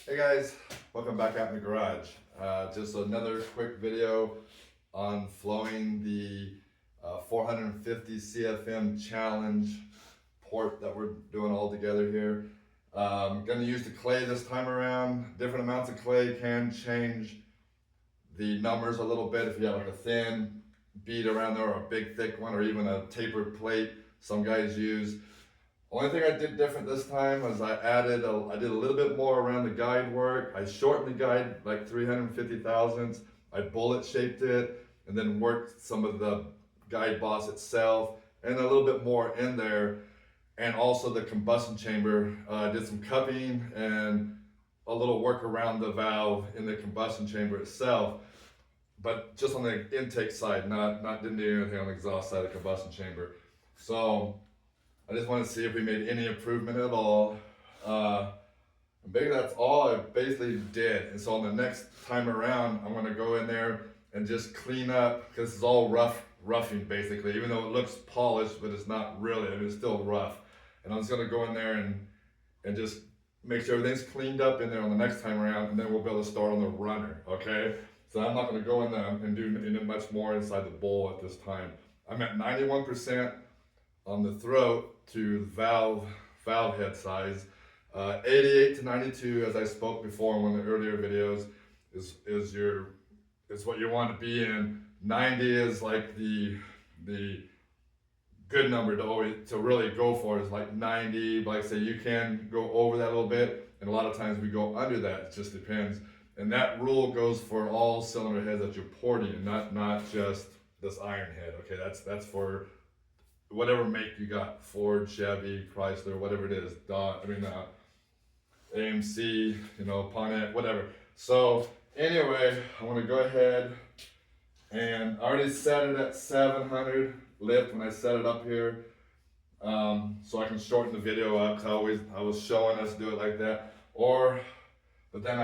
Hey guys, welcome back out in the garage. Just another quick video on flowing the 450 CFM challenge port that we're doing all together here. I'm going to use the clay this time around. Different amounts of clay can change the numbers a little bit. If you have like a thin bead around there or a big thick one or even a tapered plate some guys use. Only thing I did different this time was I did a little bit more around the guide work. I shortened the guide like 350 thousandths. I bullet shaped it and then worked some of the guide boss itself and a little bit more in there. And also the combustion chamber. I did some cupping and a little work around the valve in the combustion chamber itself. But just on the intake side, didn't do anything on the exhaust side of the combustion chamber. So I just want to see if we made any improvement at all. Maybe that's all I basically did. And so on the next time around, I'm going to go in there and just clean up, because it's all roughing basically, even though it looks polished, but it's not really. I mean, it's still rough. And I'm just going to go in there and just make sure everything's cleaned up in there on the next time around, and then we'll be able to start on the runner, okay? So I'm not going to go in there and do much more inside the bowl at this time. I'm at 91% on the throat to valve head size. 88 to 92, as I spoke before in one of the earlier videos, is what you want to be in. 90 is like the good number to really go for, is like 90. But like I say, you can go over that a little bit, and a lot of times we go under that. It just depends. And that rule goes for all cylinder heads that you're porting, and not just this iron head. Okay, that's for whatever make you got, Ford, Chevy, Chrysler, whatever it is, AMC, Pontiac, whatever. So anyway, I want to go ahead, and I already set it at 700 lift when I set it up here, so I can shorten the video up. I was showing us do it like that, but then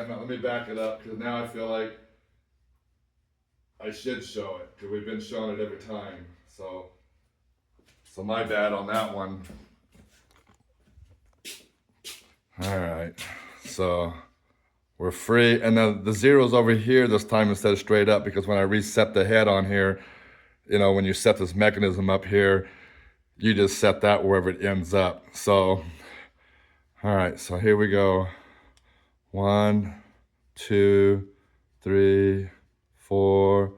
let me back it up, because now I feel like I should show it, because we've been showing it every time. So my bad on that one. All right, so we're free, and then the zero's over here this time instead of straight up, because when I reset the head on here, when you set this mechanism up here, you just set that wherever it ends up. So, all right, so here we go. 1, 2, 3, 4,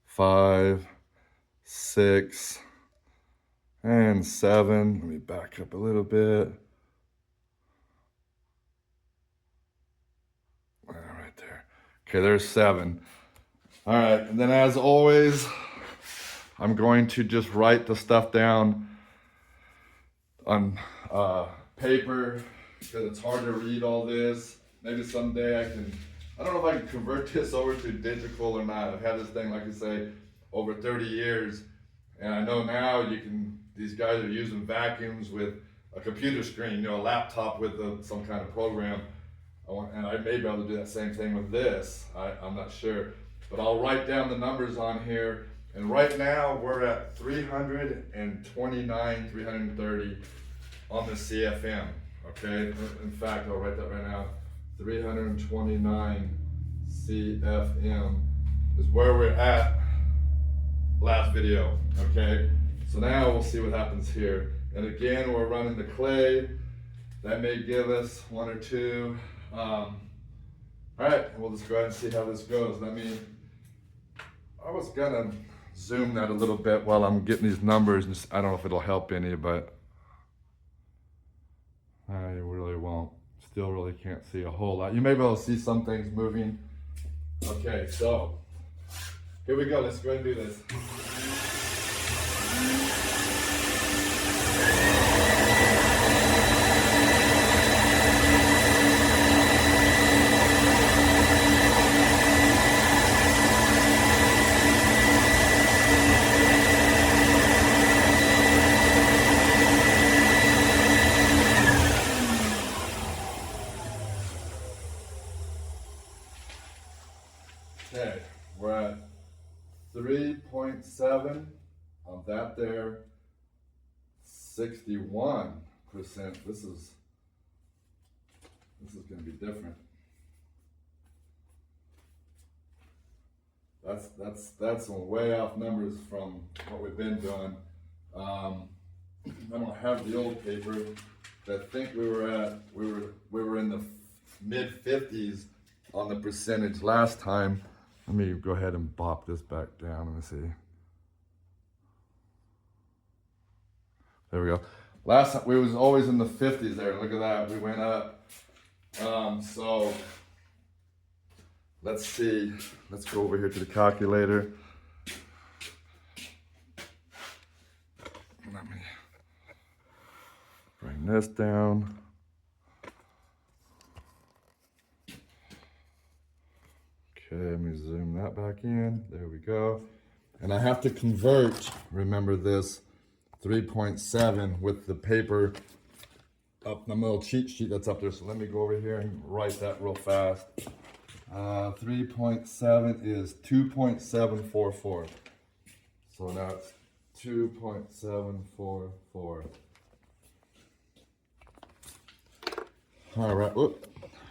5, 6, and 7. Let me back up a little bit. Right there. Okay, there's 7. All right, and then as always, I'm going to just write the stuff down on paper, because it's hard to read all this. Maybe someday I don't know if I can convert this over to digital or not. I've had this thing, like I say, over 30 years. And I know now these guys are using vacuums with a computer screen, a laptop with some kind of program. And I may be able to do that same thing with this. I'm not sure. But I'll write down the numbers on here. And right now we're at 329, 330 on the CFM. Okay? In fact, I'll write that right now. 329 CFM is where we're at last video. Okay? So now we'll see what happens here. And again, we're running the clay. That may give us 1 or 2. All right, we'll just go ahead and see how this goes. I was gonna zoom that a little bit while I'm getting these numbers, and I don't know if it'll help any, but I really won't. Still really can't see a whole lot. You may be able to see some things moving. Okay, so here we go. Let's go ahead and do this. Okay, we're at 3.7 on that there, 61%. This This is going to be different. That's some way off numbers from what we've been doing. I don't have the old paper, but I think we were in the mid 50s on the percentage last time. Let me go ahead and bop this back down. Let me see. There we go. Last time we was always in the 50s there. Look at that. We went up. So let's see. Let's go over here to the calculator. Let me bring this down. Okay, let me zoom that back in. There we go. And I have to convert, remember this, 3.7 with the paper up, the little cheat sheet that's up there. So let me go over here and write that real fast. 3.7 is 2.744. So now it's 2.744. All right.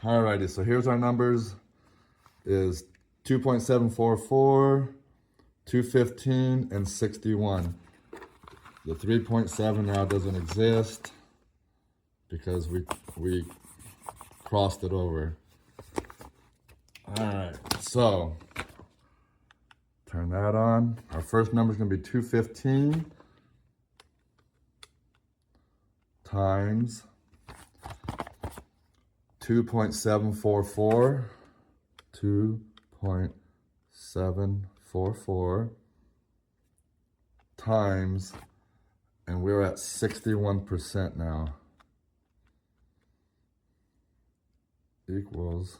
Alrighty. So here's our numbers. Is 2.744, 215, and 61. The 3.7 now doesn't exist because we crossed it over. All right, so turn that on. Our first number is going to be 215 times 2.744, 2.744 times, and we're at 61% now, equals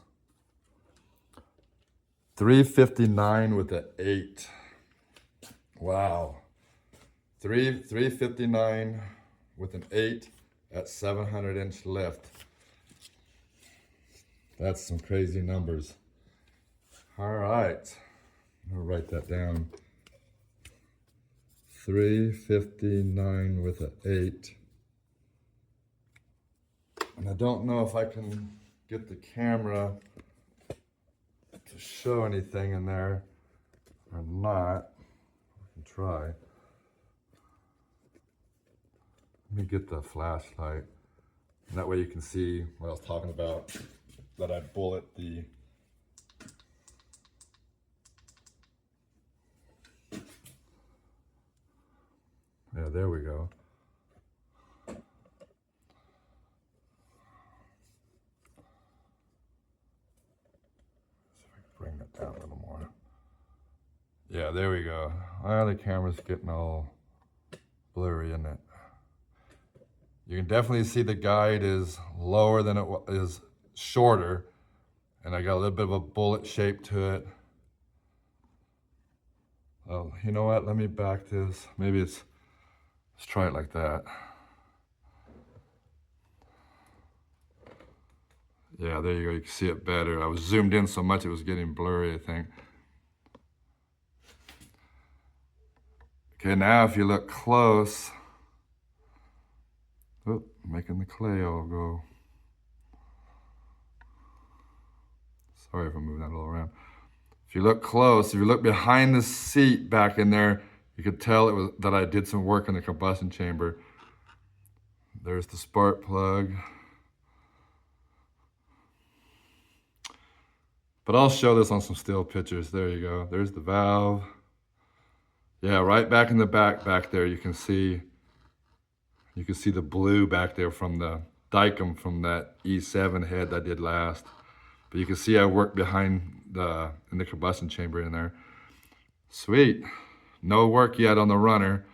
359 with an 8. Wow. 359 with an 8 at 700-inch lift. That's some crazy numbers. All right. I'll write that down. 359 with an 8. And I don't know if I can get the camera to show anything in there or not. I can try. Let me get the flashlight. And that way you can see what I was talking about, that I bullet the yeah, there we go. Bring that down a little more. Yeah, there we go. Well, the camera's getting all blurry, isn't it? You can definitely see the guide is lower than it is, shorter, and I got a little bit of a bullet shape to it. Oh, you know what? Let me back this. Maybe let's try it like that. Yeah, there you go. You can see it better. I was zoomed in so much it was getting blurry, I think. Okay, now if you look close, oop, making the clay all go. Sorry if I'm moving that a little around. If you look close, if you look behind the seat back in there, you could tell it was that I did some work in the combustion chamber. There's the spark plug. But I'll show this on some still pictures. There you go. There's the valve. Yeah, right back in the back there, you can see the blue back there from the dicom from that E7 head I did last. But you can see I worked behind in the combustion chamber in there. Sweet. No work yet on the runner.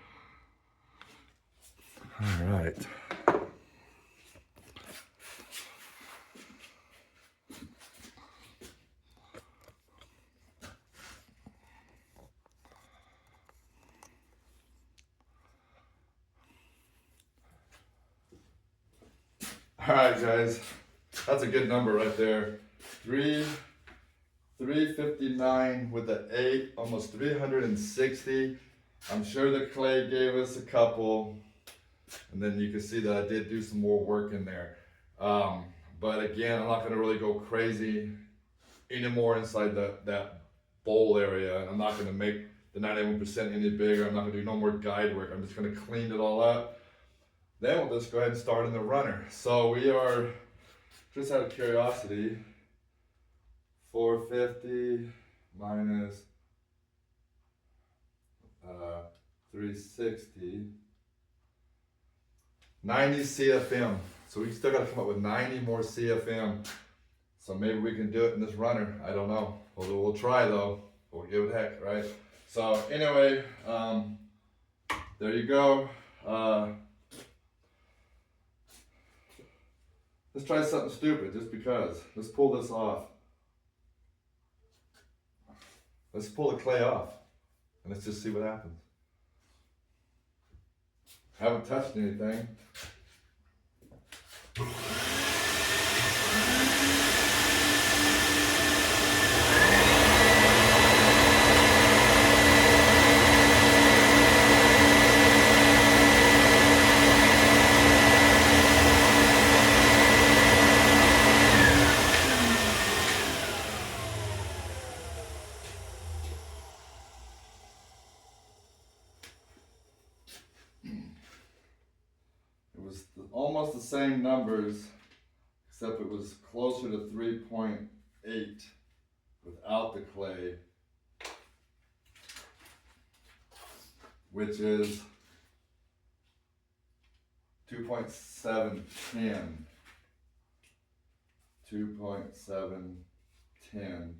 All right. All right, guys, that's a good number right there. 359 with an 8, almost 360. I'm sure the clay gave us a couple, and then you can see that I did do some more work in there. But again, I'm not gonna really go crazy anymore inside that bowl area. I'm not gonna make the 91% any bigger. I'm not gonna do no more guide work. I'm just gonna clean it all up. Then we'll just go ahead and start in the runner. So we are, just out of curiosity, 450 minus 360, 90 CFM. So we still gotta come up with 90 more CFM. So maybe we can do it in this runner. I don't know. We'll try though. We'll give it a heck, right? So anyway, there you go. Let's try something stupid just because. Let's pull this off. Let's pull the clay off and let's just see what happens. I haven't touched anything. It was almost the same numbers, except it was closer to 3.8 without the clay, which is 2.710. 2.710.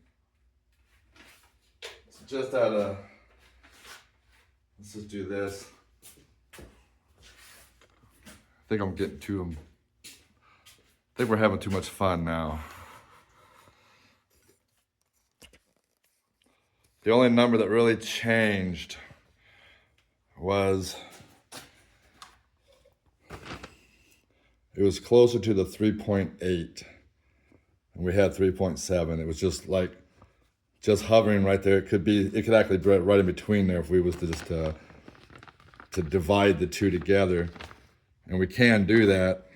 So just out of, let's just do this. I think I'm getting to them. I think we're having too much fun now. The only number that really changed was, it was closer to the 3.8 and we had 3.7. It was just like, just hovering right there. It could actually be right in between there if we was to just to divide the two together. And we can do that,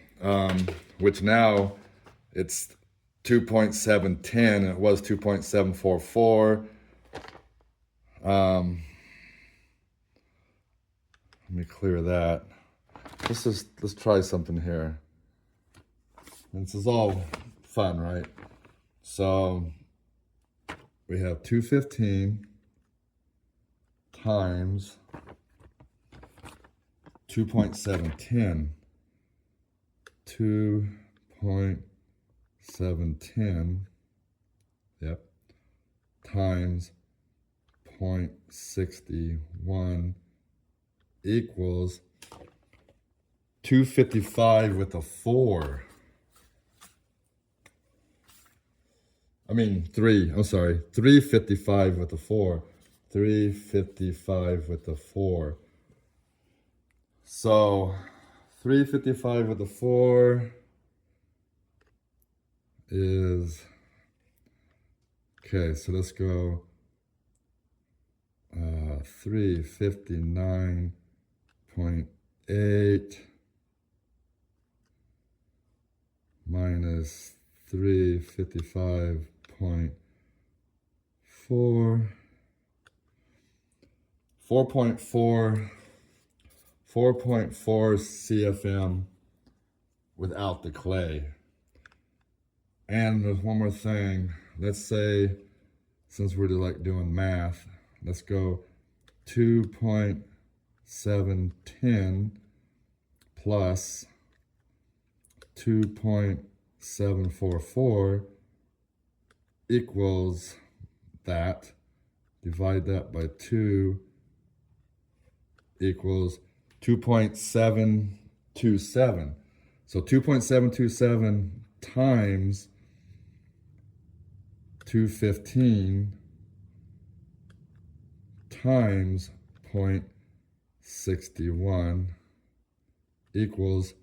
which now it's 2.710, it was 2.744. Let me clear that. Let's try something here. And this is all fun, right? So we have 215 times 2.710, 2.710, yep, times 0.61 equals 255 with a 4. I mean 3, I'm sorry, 355 with a 4. 355 with a 4. So 355 with a 4 is, okay, so let's go 359.8 minus 355.4, 4.4 CFM without the clay. And there's one more thing. Let's say, since we're like doing math, let's go 2.710 plus 2.744 equals that. Divide that by 2 equals 2.727. So 2.727 times 215 times 0.61 equals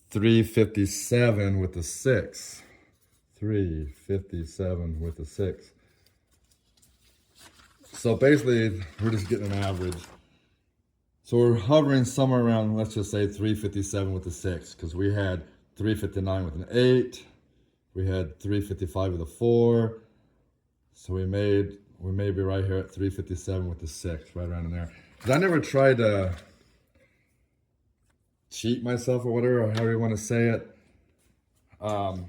357 with a 6. 357 with a 6. So basically, we're just getting an average. So we're hovering somewhere around, let's just say 357 with a 6, because we had 359 with an 8. We had 355 with a 4. So we may be right here at 357 with the 6, right around in there. Because I never tried to cheat myself or whatever, or however you want to say it. I'm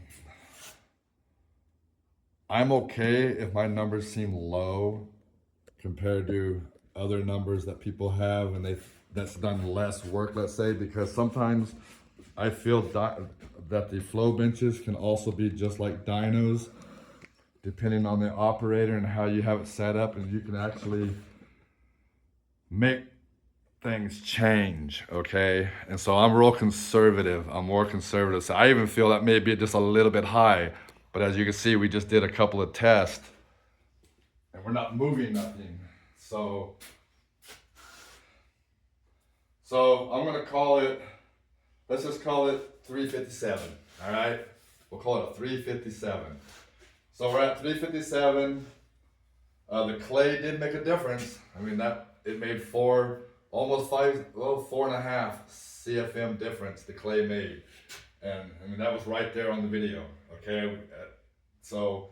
okay if my numbers seem low compared to other numbers that people have and that's done less work, let's say, because sometimes I feel that the flow benches can also be just like dynos, depending on the operator and how you have it set up, and you can actually make things change, okay? And so I'm real conservative. I'm more conservative. So I even feel that may be just a little bit high. But as you can see, we just did a couple of tests and we're not moving nothing. So I'm gonna call it, let's just call it 357, all right? We'll call it a 357. So we're at 357. The clay did make a difference. I mean, it made 4.5 CFM difference the clay made. And I mean, that was right there on the video, okay? So,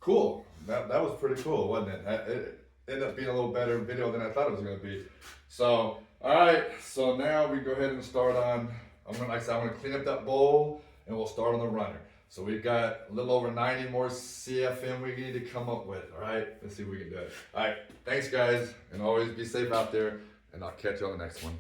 cool. That was pretty cool, wasn't it? It ended up being a little better video than I thought it was gonna be. So, all right, so now we go ahead and start on, like I said, I'm gonna clean up that bowl and we'll start on the runner. So we've got a little over 90 more CFM we need to come up with, all right? Let's see if we can do it. All right, thanks guys, and always be safe out there, and I'll catch you on the next one.